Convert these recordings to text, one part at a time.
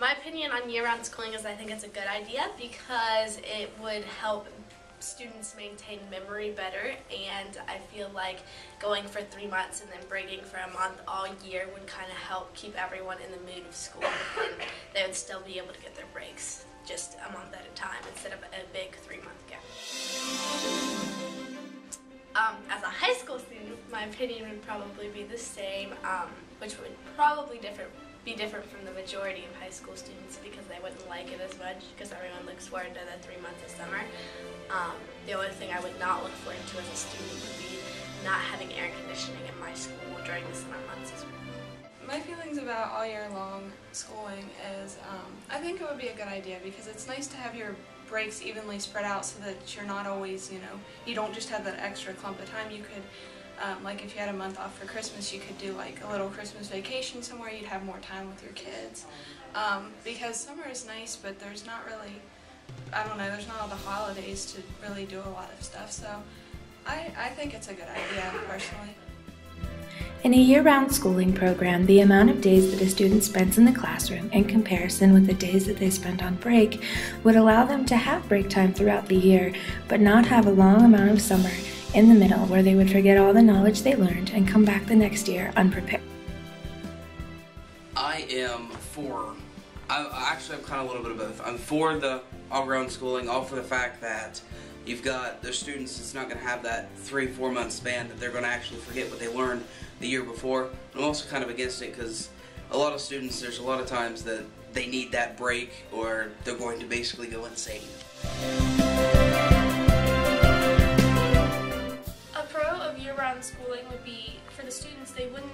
My opinion on year-round schooling is I think it's a good idea because it would help students maintain memory better, and I feel like going for 3 months and then breaking for a month all year would kind of help keep everyone in the mood of school, and they would still be able to get their breaks just a month at a time instead of a big 3-month gap. As a high school student, my opinion would probably be the same, which would probably be different from the majority of high school students because they wouldn't like it as much because everyone looks forward to the 3 months of summer. The only thing I would not look forward to as a student would be not having air conditioning in my school during the summer months as well. My feelings about all year long schooling is I think it would be a good idea because it's nice to have your breaks evenly spread out so that you're not always, you don't just have that extra clump of time. You could, like if you had a month off for Christmas, you could do like a little Christmas vacation somewhere. You'd have more time with your kids because summer is nice, but there's not really, I don't know, there's not all the holidays to really do a lot of stuff. So I think it's a good idea personally. In a year-round schooling program, the amount of days that a student spends in the classroom in comparison with the days that they spend on break would allow them to have break time throughout the year, but not have a long amount of summer in the middle where they would forget all the knowledge they learned and come back the next year unprepared. I'm kind of a little bit of both. I'm for the all-round schooling, all for the fact that you've got the students that's not going to have that 3-4 month span that they're going to actually forget what they learned the year before. I'm also kind of against it because a lot of students, there's a lot of times that they need that break or they're going to basically go insane. A pro of year-round schooling would be for the students, they wouldn't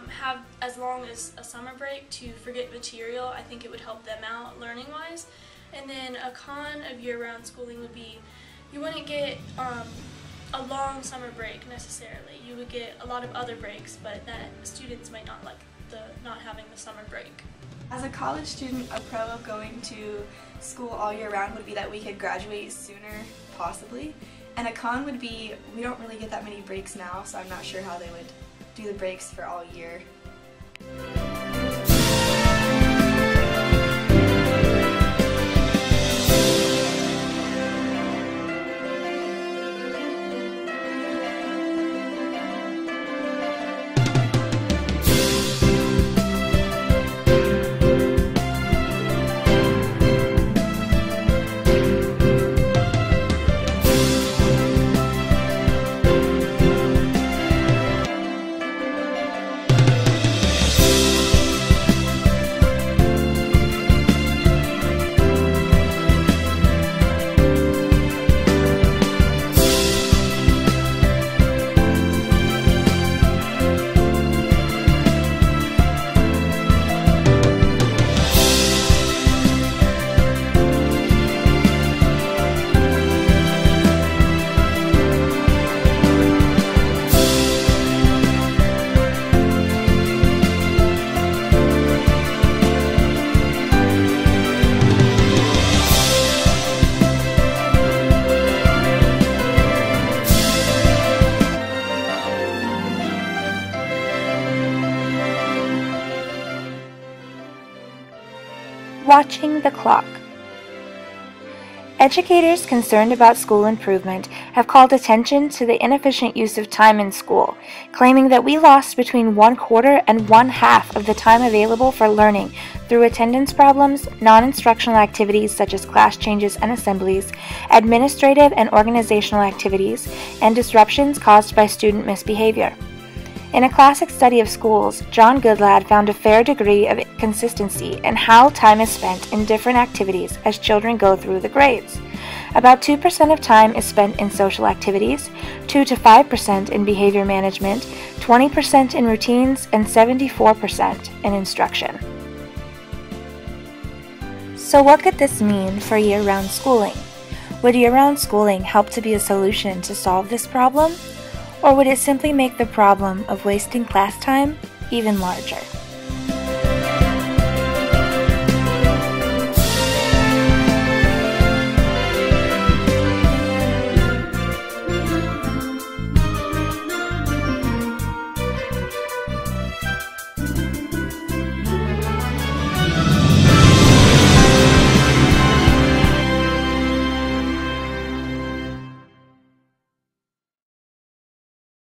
have as long as a summer break to forget material. I think it would help them out learning-wise. And then a con of year-round schooling would be you wouldn't get a long summer break necessarily. You would get a lot of other breaks, but that students might not like not having the summer break. As a college student, a pro of going to school all year round would be that we could graduate sooner, possibly. And a con would be we don't really get that many breaks now, so I'm not sure how they would do the breaks for all year. Watching the clock. Educators concerned about school improvement have called attention to the inefficient use of time in school, claiming that we lost between 1/4 and 1/2 of the time available for learning through attendance problems, non-instructional activities such as class changes and assemblies, administrative and organizational activities, and disruptions caused by student misbehavior. In a classic study of schools, John Goodlad found a fair degree of consistency in how time is spent in different activities as children go through the grades. About 2% of time is spent in social activities, 2 to 5% in behavior management, 20% in routines, and 74% in instruction. So what could this mean for year-round schooling? Would year-round schooling help to be a solution to solve this problem? Or would it simply make the problem of wasting class time even larger?